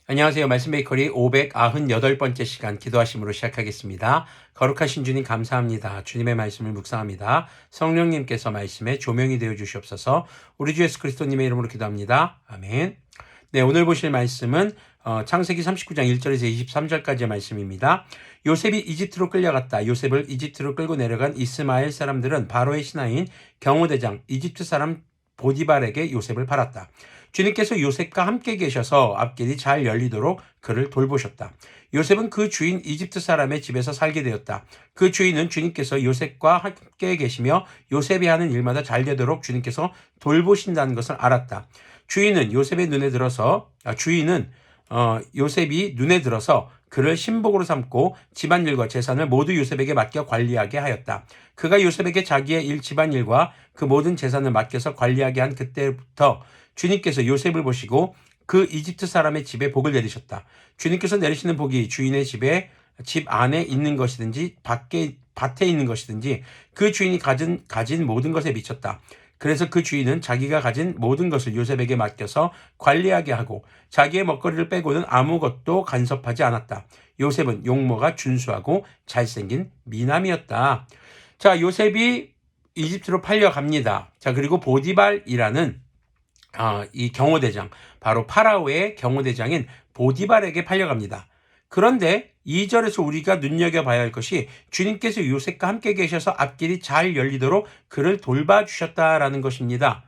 안녕하세요. 말씀 베이커리 598번째 시간 기도하심으로 시작하겠습니다. 거룩하신 주님 감사합니다. 주님의 말씀을 묵상합니다. 성령님께서 말씀에 조명이 되어 주시옵소서. 우리 주 예수 그리스도님의 이름으로 기도합니다. 아멘. 네, 오늘 보실 말씀은 창세기 39장 1절에서 23절까지의 말씀입니다. 요셉이 이집트로 끌려갔다. 요셉을 이집트로 끌고 내려간 이스마엘 사람들은 바로의 신하인 경호대장 이집트 사람 보디발에게 요셉을 팔았다. 주님께서 요셉과 함께 계셔서 앞길이 잘 열리도록 그를 돌보셨다. 요셉은 그 주인 이집트 사람의 집에서 살게 되었다. 그 주인은 주님께서 요셉과 함께 계시며 요셉이 하는 일마다 잘 되도록 주님께서 돌보신다는 것을 알았다. 주인은 요셉이 눈에 들어서 그를 신복으로 삼고 집안일과 재산을 모두 요셉에게 맡겨 관리하게 하였다. 그가 요셉에게 자기의 집안일과 그 모든 재산을 맡겨서 관리하게 한 그때부터 주님께서 요셉을 보시고 그 이집트 사람의 집에 복을 내리셨다. 주님께서 내리시는 복이 주인의 집 안에 있는 것이든지 밭에 있는 것이든지 그 주인이 가진 모든 것에 미쳤다. 그래서 그 주인은 자기가 가진 모든 것을 요셉에게 맡겨서 관리하게 하고 자기의 먹거리를 빼고는 아무것도 간섭하지 않았다. 요셉은 용모가 준수하고 잘생긴 미남이었다. 자, 요셉이 이집트로 팔려갑니다. 자, 그리고 보디발이라는 이 경호대장, 바로 파라오의 경호대장인 보디발에게 팔려갑니다. 그런데 2절에서 우리가 눈여겨봐야 할 것이 주님께서 요셉과 함께 계셔서 앞길이 잘 열리도록 그를 돌봐주셨다라는 것입니다.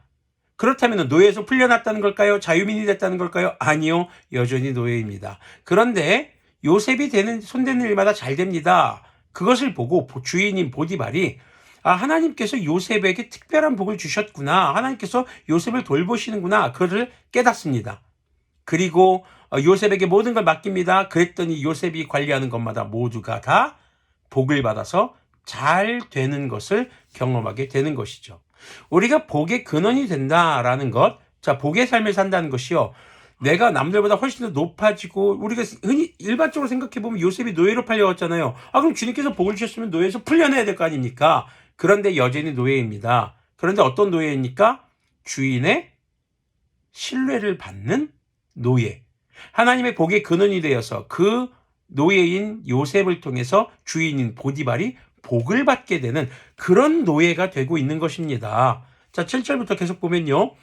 그렇다면 노예에서 풀려났다는 걸까요? 자유민이 됐다는 걸까요? 아니요. 여전히 노예입니다. 그런데 요셉이 손대는 일마다 잘 됩니다. 그것을 보고 주인인 보디발이 하나님께서 요셉에게 특별한 복을 주셨구나. 하나님께서 요셉을 돌보시는구나. 그를 깨닫습니다. 그리고 요셉에게 모든 걸 맡깁니다. 그랬더니 요셉이 관리하는 것마다 모두가 다 복을 받아서 잘 되는 것을 경험하게 되는 것이죠. 우리가 복의 근원이 된다라는 것, 자, 복의 삶을 산다는 것이요. 내가 남들보다 훨씬 더 높아지고, 우리가 흔히 일반적으로 생각해보면 요셉이 노예로 팔려왔잖아요. 그럼 주님께서 복을 주셨으면 노예에서 풀려내야 될 거 아닙니까? 그런데 여전히 노예입니다. 그런데 어떤 노예입니까? 주인의 신뢰를 받는 노예. 하나님의 복의 근원이 되어서 그 노예인 요셉을 통해서 주인인 보디발이 복을 받게 되는 그런 노예가 되고 있는 것입니다. 자, 7절부터 계속 보면요.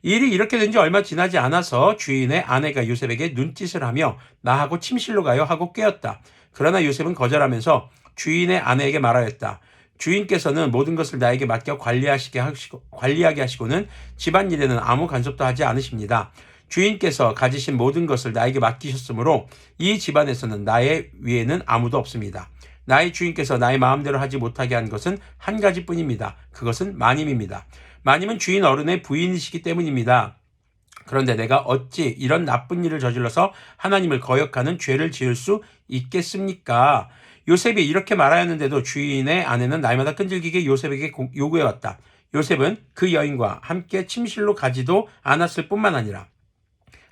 일이 이렇게 된 지 얼마 지나지 않아서 주인의 아내가 요셉에게 눈짓을 하며 나하고 침실로 가요 하고 꾀었다. 그러나 요셉은 거절하면서 주인의 아내에게 말하였다. 주인께서는 모든 것을 나에게 맡겨 관리하게 하시고는 집안일에는 아무 간섭도 하지 않으십니다. 주인께서 가지신 모든 것을 나에게 맡기셨으므로 이 집안에서는 나의 위에는 아무도 없습니다. 나의 주인께서 나의 마음대로 하지 못하게 한 것은 한 가지뿐입니다. 그것은 마님입니다. 마님은 주인 어른의 부인이시기 때문입니다. 그런데 내가 어찌 이런 나쁜 일을 저질러서 하나님을 거역하는 죄를 지을 수 있겠습니까? 요셉이 이렇게 말하였는데도 주인의 아내는 날마다 끈질기게 요셉에게 요구해왔다. 요셉은 그 여인과 함께 침실로 가지도 않았을 뿐만 아니라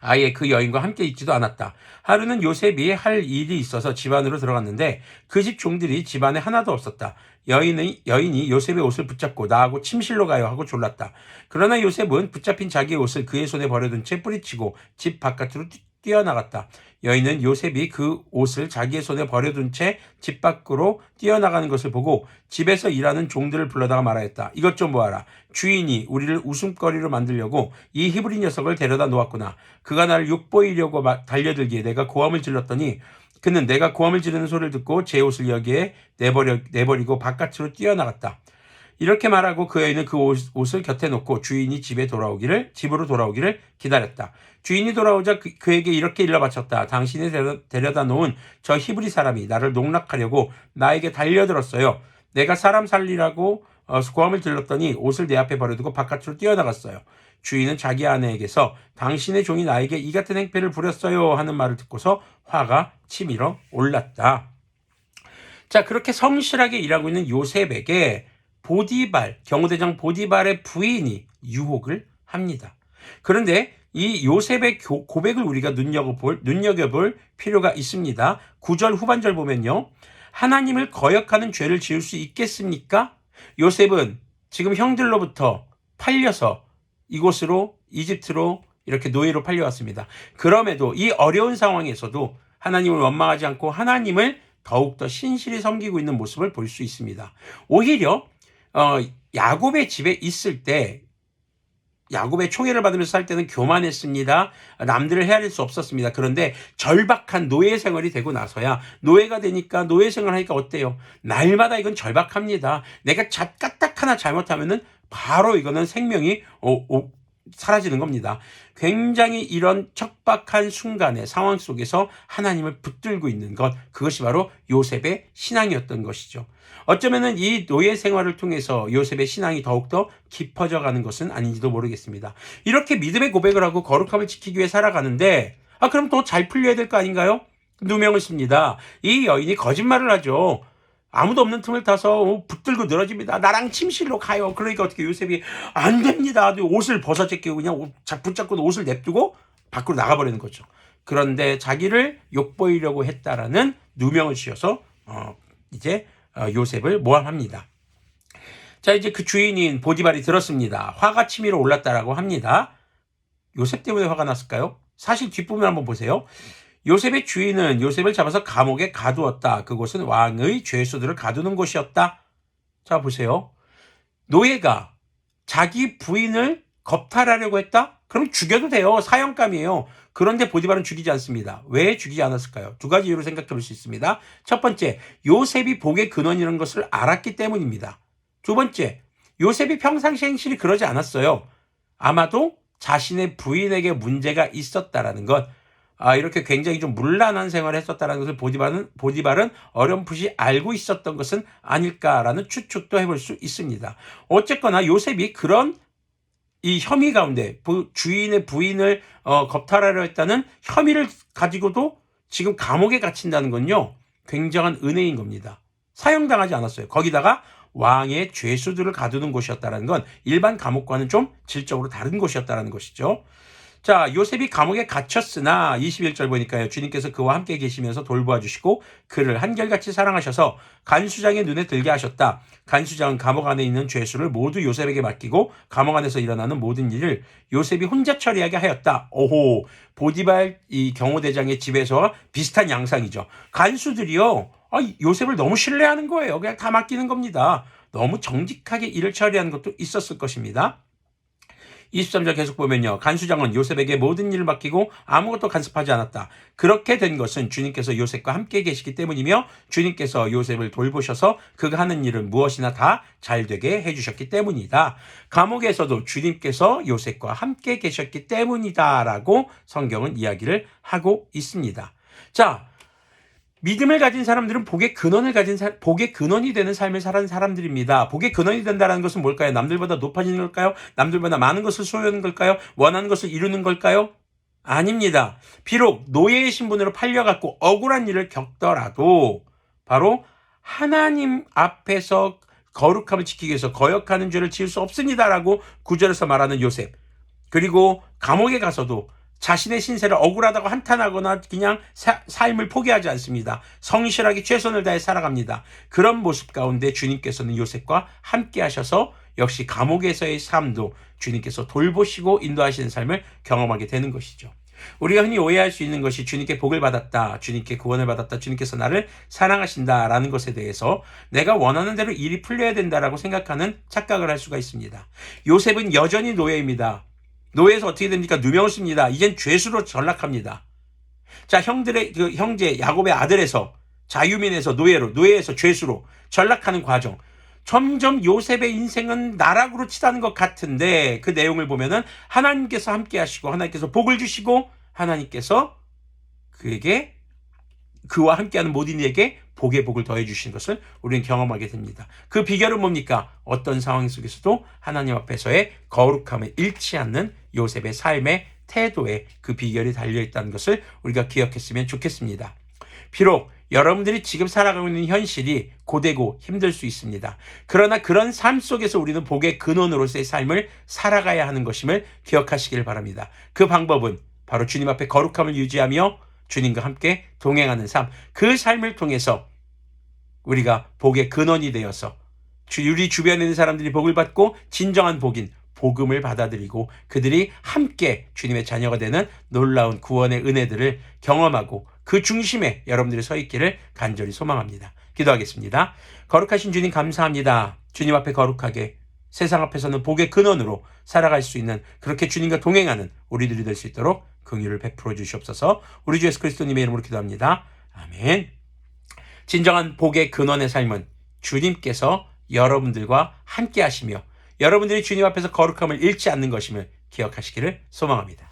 아예 그 여인과 함께 있지도 않았다. 하루는 요셉이 할 일이 있어서 집 안으로 들어갔는데 그 집 종들이 집 안에 하나도 없었다. 여인이 요셉의 옷을 붙잡고 나하고 침실로 가요 하고 졸랐다. 그러나 요셉은 붙잡힌 자기의 옷을 그의 손에 버려둔 채 뿌리치고 집 바깥으로 뛰어나갔다. 여인은 요셉이 그 옷을 자기의 손에 버려둔 채 집 밖으로 뛰어나가는 것을 보고 집에서 일하는 종들을 불러다가 말하였다. 이것 좀 보아라. 주인이 우리를 웃음거리로 만들려고 이 히브리 녀석을 데려다 놓았구나. 그가 나를 욕보이려고 달려들기에 내가 고함을 질렀더니 그는 내가 고함을 지르는 소리를 듣고 제 옷을 여기에 내버리고 바깥으로 뛰어나갔다. 이렇게 말하고 그 여인은 그 옷을 곁에 놓고 주인이 집으로 돌아오기를 기다렸다. 주인이 돌아오자 그에게 이렇게 일러 바쳤다. 당신이 데려다 놓은 저 히브리 사람이 나를 농락하려고 나에게 달려들었어요. 내가 사람 살리라고 고함을 질렀더니 옷을 내 앞에 버려두고 바깥으로 뛰어나갔어요. 주인은 자기 아내에게서 당신의 종이 나에게 이 같은 행패를 부렸어요 하는 말을 듣고서 화가 치밀어 올랐다. 자, 그렇게 성실하게 일하고 있는 요셉에게 경호대장 보디발의 부인이 유혹을 합니다. 그런데 이 요셉의 고백을 우리가 눈여겨볼 필요가 있습니다. 9절 후반절 보면요. 하나님을 거역하는 죄를 지을 수 있겠습니까? 요셉은 지금 형들로부터 팔려서 이집트로 이렇게 노예로 팔려왔습니다. 그럼에도 이 어려운 상황에서도 하나님을 원망하지 않고 하나님을 더욱더 신실히 섬기고 있는 모습을 볼 수 있습니다. 오히려 야곱의 집에 있을 때 야곱의 총애를 받으면서 살 때는 교만했습니다. 남들을 헤아릴 수 없었습니다. 그런데 절박한 노예 생활이 되고 나서야 노예가 되니까 노예 생활하니까 어때요? 날마다 이건 절박합니다. 내가 까딱 하나 잘못하면은 바로 이거는 생명이 사라지는 겁니다. 굉장히 이런 척박한 순간의 상황 속에서 하나님을 붙들고 있는 것, 그것이 바로 요셉의 신앙이었던 것이죠. 어쩌면은 이 노예 생활을 통해서 요셉의 신앙이 더욱더 깊어져 가는 것은 아닌지도 모르겠습니다. 이렇게 믿음의 고백을 하고 거룩함을 지키기 위해 살아가는데 그럼 더 잘 풀려야 될 거 아닌가요? 누명을 씁니다. 이 여인이 거짓말을 하죠. 아무도 없는 틈을 타서 붙들고 늘어집니다. 나랑 침실로 가요. 그러니까 어떻게 요셉이 안 됩니다. 옷을 벗어제끼고 그냥 붙잡고 옷을 냅두고 밖으로 나가버리는 거죠. 그런데 자기를 욕보이려고 했다라는 누명을 씌워서 이제 요셉을 모함합니다. 자, 이제 그 주인인 보디발이 들었습니다. 화가 치밀어 올랐다라고 합니다. 요셉 때문에 화가 났을까요? 사실 뒷부분 한번 보세요. 요셉의 주인은 요셉을 잡아서 감옥에 가두었다. 그곳은 왕의 죄수들을 가두는 곳이었다. 자, 보세요. 노예가 자기 부인을 겁탈하려고 했다? 그럼 죽여도 돼요. 사형감이에요. 그런데 보디발은 죽이지 않습니다. 왜 죽이지 않았을까요? 두 가지 이유로 생각해 볼 수 있습니다. 첫 번째, 요셉이 복의 근원이라는 것을 알았기 때문입니다. 두 번째, 요셉이 평상시 행실이 그러지 않았어요. 아마도 자신의 부인에게 문제가 있었다라는 것, 이렇게 굉장히 좀 문란한 생활을 했었다는 것을 보디발은 어렴풋이 알고 있었던 것은 아닐까라는 추측도 해볼 수 있습니다. 어쨌거나 요셉이 그런 이 혐의 가운데 주인의 부인을 겁탈하려 했다는 혐의를 가지고도 지금 감옥에 갇힌다는 건요, 굉장한 은혜인 겁니다. 사형당하지 않았어요. 거기다가 왕의 죄수들을 가두는 곳이었다는 건 일반 감옥과는 좀 질적으로 다른 곳이었다는 것이죠. 자, 요셉이 감옥에 갇혔으나 21절 보니까요, 주님께서 그와 함께 계시면서 돌보아 주시고 그를 한결같이 사랑하셔서 간수장의 눈에 들게 하셨다. 간수장은 감옥 안에 있는 죄수를 모두 요셉에게 맡기고 감옥 안에서 일어나는 모든 일을 요셉이 혼자 처리하게 하였다. 오호, 보디발 이 경호대장의 집에서와 비슷한 양상이죠. 간수들이요, 요셉을 너무 신뢰하는 거예요. 그냥 다 맡기는 겁니다. 너무 정직하게 일을 처리하는 것도 있었을 것입니다. 23절 계속 보면요, 간수장은 요셉에게 모든 일을 맡기고 아무것도 간섭하지 않았다. 그렇게 된 것은 주님께서 요셉과 함께 계시기 때문이며 주님께서 요셉을 돌보셔서 그가 하는 일은 무엇이나 다 잘되게 해주셨기 때문이다. 감옥에서도 주님께서 요셉과 함께 계셨기 때문이다 라고 성경은 이야기를 하고 있습니다. 자, 믿음을 가진 사람들은 복의 근원이 되는 삶을 사는 사람들입니다. 복의 근원이 된다는 것은 뭘까요? 남들보다 높아지는 걸까요? 남들보다 많은 것을 소유하는 걸까요? 원하는 것을 이루는 걸까요? 아닙니다. 비록 노예의 신분으로 팔려갖고 억울한 일을 겪더라도 바로 하나님 앞에서 거룩함을 지키기 위해서 거역하는 죄를 지을 수 없습니다라고 구절에서 말하는 요셉. 그리고 감옥에 가서도 자신의 신세를 억울하다고 한탄하거나 그냥 삶을 포기하지 않습니다. 성실하게 최선을 다해 살아갑니다. 그런 모습 가운데 주님께서는 요셉과 함께 하셔서 역시 감옥에서의 삶도 주님께서 돌보시고 인도하시는 삶을 경험하게 되는 것이죠. 우리가 흔히 오해할 수 있는 것이 주님께 복을 받았다, 주님께 구원을 받았다, 주님께서 나를 사랑하신다라는 것에 대해서 내가 원하는 대로 일이 풀려야 된다라고 생각하는 착각을 할 수가 있습니다. 요셉은 여전히 노예입니다. 노예에서 어떻게 됩니까? 누명을 씁니다. 이젠 죄수로 전락합니다. 자, 형제 야곱의 아들에서 자유민에서 노예에서 죄수로 전락하는 과정. 점점 요셉의 인생은 나락으로 치닫는 것 같은데 그 내용을 보면은 하나님께서 함께 하시고 하나님께서 복을 주시고 하나님께서 그와 함께하는 모든 이에게 복의 복을 더해 주신 것을 우리는 경험하게 됩니다. 그 비결은 뭡니까? 어떤 상황 속에서도 하나님 앞에서의 거룩함을 잃지 않는 요셉의 삶의 태도에 그 비결이 달려있다는 것을 우리가 기억했으면 좋겠습니다. 비록 여러분들이 지금 살아가고 있는 현실이 고되고 힘들 수 있습니다. 그러나 그런 삶 속에서 우리는 복의 근원으로서의 삶을 살아가야 하는 것임을 기억하시길 바랍니다. 그 방법은 바로 주님 앞에 거룩함을 유지하며 주님과 함께 동행하는 삶, 그 삶을 통해서 우리가 복의 근원이 되어서 우리 주변에 있는 사람들이 복을 받고 진정한 복인, 복음을 받아들이고 그들이 함께 주님의 자녀가 되는 놀라운 구원의 은혜들을 경험하고 그 중심에 여러분들이 서 있기를 간절히 소망합니다. 기도하겠습니다. 거룩하신 주님 감사합니다. 주님 앞에 거룩하게 세상 앞에서는 복의 근원으로 살아갈 수 있는 그렇게 주님과 동행하는 우리들이 될 수 있도록 긍휼을 베풀어 주시옵소서. 우리 주 예수 그리스도님의 이름으로 기도합니다. 아멘. 진정한 복의 근원의 삶은 주님께서 여러분들과 함께 하시며 여러분들이 주님 앞에서 거룩함을 잃지 않는 것임을 기억하시기를 소망합니다.